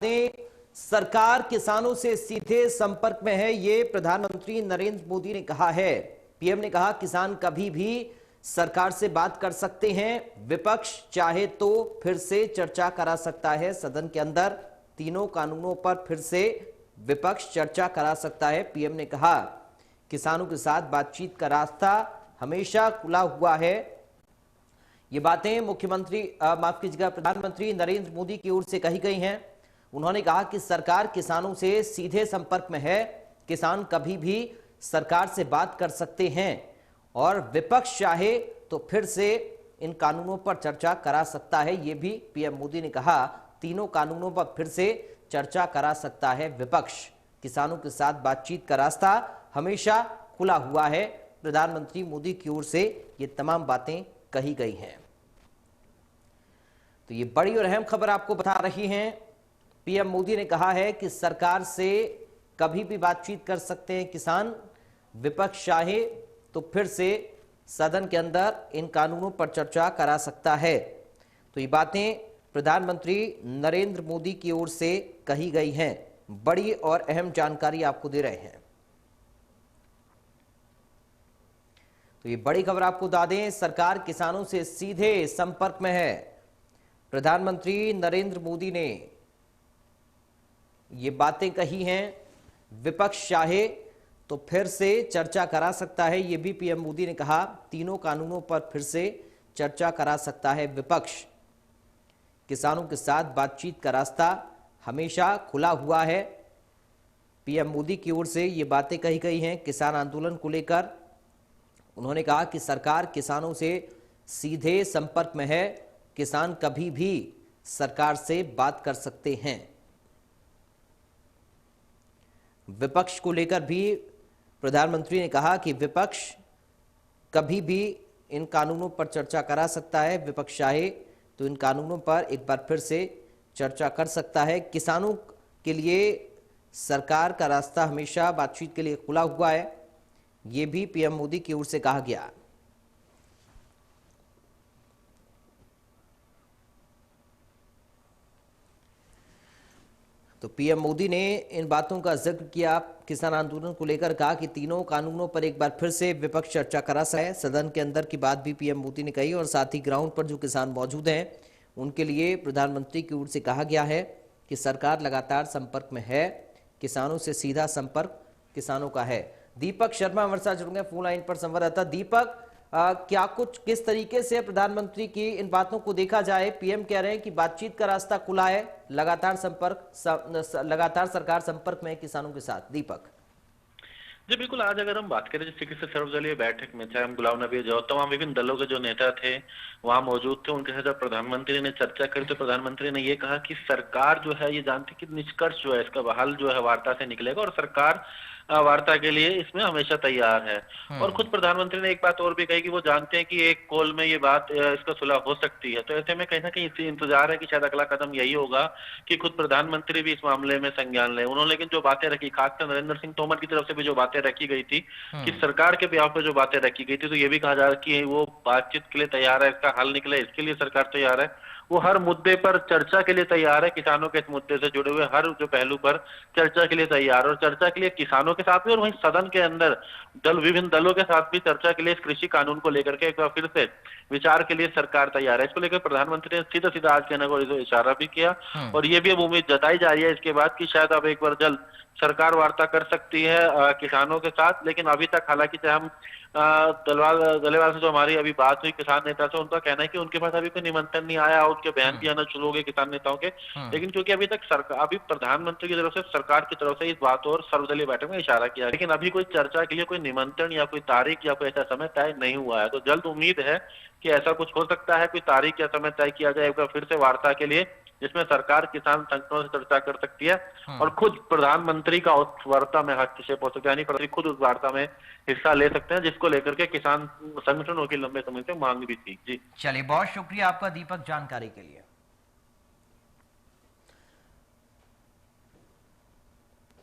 सरकार किसानों से सीधे संपर्क में है, ये प्रधानमंत्री नरेंद्र मोदी ने कहा है। पीएम ने कहा किसान कभी भी सरकार से बात कर सकते हैं, विपक्ष चाहे तो फिर से चर्चा करा सकता है। सदन के अंदर तीनों कानूनों पर फिर से विपक्ष चर्चा करा सकता है। पीएम ने कहा किसानों के साथ बातचीत का रास्ता हमेशा खुला हुआ है। ये बातें माफ कीजिएगा, प्रधानमंत्री नरेंद्र मोदी की ओर से कही गई हैं। उन्होंने कहा कि सरकार किसानों से सीधे संपर्क में है, किसान कभी भी सरकार से बात कर सकते हैं और विपक्ष चाहे तो फिर से इन कानूनों पर चर्चा करा सकता है। ये भी पीएम मोदी ने कहा तीनों कानूनों पर फिर से चर्चा करा सकता है विपक्ष। किसानों के साथ बातचीत का रास्ता हमेशा खुला हुआ है। प्रधानमंत्री मोदी की ओर से ये तमाम बातें कही गई हैं। तो ये बड़ी और अहम खबर आपको बता रही हैं। पीएम मोदी ने कहा है कि सरकार से कभी भी बातचीत कर सकते हैं किसान, विपक्ष चाहे तो फिर से सदन के अंदर इन कानूनों पर चर्चा करा सकता है। तो ये बातें प्रधानमंत्री नरेंद्र मोदी की ओर से कही गई हैं। बड़ी और अहम जानकारी आपको दे रहे हैं। तो ये बड़ी खबर आपको बता दें, सरकार किसानों से सीधे संपर्क में है। प्रधानमंत्री नरेंद्र मोदी ने ये बातें कही हैं, विपक्ष चाहे तो फिर से चर्चा करा सकता है। ये भी पीएम मोदी ने कहा तीनों कानूनों पर फिर से चर्चा करा सकता है विपक्ष। किसानों के साथ बातचीत का रास्ता हमेशा खुला हुआ है। पीएम मोदी की ओर से ये बातें कही गई हैं किसान आंदोलन को लेकर। उन्होंने कहा कि सरकार किसानों से सीधे संपर्क में है, किसान कभी भी सरकार से बात कर सकते हैं। विपक्ष को लेकर भी प्रधानमंत्री ने कहा कि विपक्ष कभी भी इन कानूनों पर चर्चा करा सकता है, विपक्ष चाहे तो इन कानूनों पर एक बार फिर से चर्चा कर सकता है। किसानों के लिए सरकार का रास्ता हमेशा बातचीत के लिए खुला हुआ है। ये भी पीएम मोदी की ओर से कहा गया। तो पीएम मोदी ने इन बातों का जिक्र किया, किसान आंदोलन को लेकर कहा कि तीनों कानूनों पर एक बार फिर से विपक्ष चर्चा करा सकता है। सदन के अंदर की बात भी पीएम मोदी ने कही और साथ ही ग्राउंड पर जो किसान मौजूद हैं उनके लिए प्रधानमंत्री की ओर से कहा गया है कि सरकार लगातार संपर्क में है, किसानों से सीधा संपर्क किसानों का है। दीपक शर्मा हमारे साथ जुड़ गए फोन लाइन पर। संवाददाता दीपक, क्या कुछ किस तरीके से प्रधानमंत्री की इन बातों को देखा जाए? पीएम कह रहे हैं कि बातचीत का रास्ता खुला है, लगातार सरकार संपर्क में है किसानों के साथ। दीपक जी बिल्कुल, आज अगर हम बात करें जिस तरीके से सर्वदलीय बैठक में चाहे हम गुलाम नबी आजाद, तमाम विभिन्न दलों के जो नेता थे वहां मौजूद थे, उनके साथ जब प्रधानमंत्री ने चर्चा करी तो प्रधानमंत्री ने ये कहा कि सरकार जो है ये जानती कि निष्कर्ष जो है इसका हल जो है वार्ता से निकलेगा और सरकार वार्ता के लिए इसमें हमेशा तैयार है। और खुद प्रधानमंत्री ने एक बात और भी कही कि वो जानते हैं कि एक कॉल में ये बात इसका सुलह हो सकती है। तो ऐसे में कहीं ना कहीं इसी इंतजार है कि शायद अगला कदम यही होगा कि खुद प्रधानमंत्री भी इस मामले में संज्ञान लें। उन्होंने लेकिन जो बातें रखी, खासकर नरेंद्र सिंह तोमर की तरफ से भी जो बातें रखी गई थी कि सरकार के ब्याह पर जो बातें रखी गई थी, तो ये भी कहा जा रहा है कि वो बातचीत के लिए तैयार है, इसका हल निकले इसके लिए सरकार तैयार है। वो हर मुद्दे पर चर्चा के लिए तैयार है, किसानों के इस मुद्दे से जुड़े हुए हर जो पहलू पर चर्चा के लिए तैयार है और चर्चा के लिए किसानों के साथ भी और वहीं सदन के अंदर विभिन्न दलों के साथ भी चर्चा के लिए इस कृषि कानून को लेकर के एक बार फिर से विचार के लिए सरकार तैयार है। इसको लेकर प्रधानमंत्री ने सीधा सीधा आज कहने को इशारा भी किया और ये भी अब उम्मीद जताई जा रही है इसके बाद कि शायद अब एक बार जल्द सरकार वार्ता कर सकती है किसानों के साथ। लेकिन अभी तक हालांकि चाहे हम दलेवाल से जो हमारी अभी बात हुई किसान नेता से, उनका कहना है कि उनके पास अभी कोई निमंत्रण नहीं आया, उनके बयान भी आना शुरू हो गए किसान नेताओं के। लेकिन क्योंकि अभी तक सरकार, अभी प्रधानमंत्री की तरफ से सरकार की तरफ से इस बात और सर्वदलीय बैठक में इशारा किया, लेकिन अभी कोई चर्चा के लिए कोई निमंत्रण या कोई तारीख या कोई ऐसा समय तय नहीं हुआ है। तो जल्द उम्मीद है कि ऐसा कुछ हो सकता है, कोई तारीख या समय तय किया जाए फिर से वार्ता के लिए, जिसमें सरकार किसान संगठनों से चर्चा कर सकती है और खुद प्रधानमंत्री का उस वार्ता में हस्तक्षेप हो सकता है, यानी खुद उस वार्ता में हिस्सा ले सकते हैं, जिसको लेकर के किसान संगठनों की लंबे समय से मांग भी थी। जी चलिए, बहुत शुक्रिया आपका दीपक जानकारी के लिए।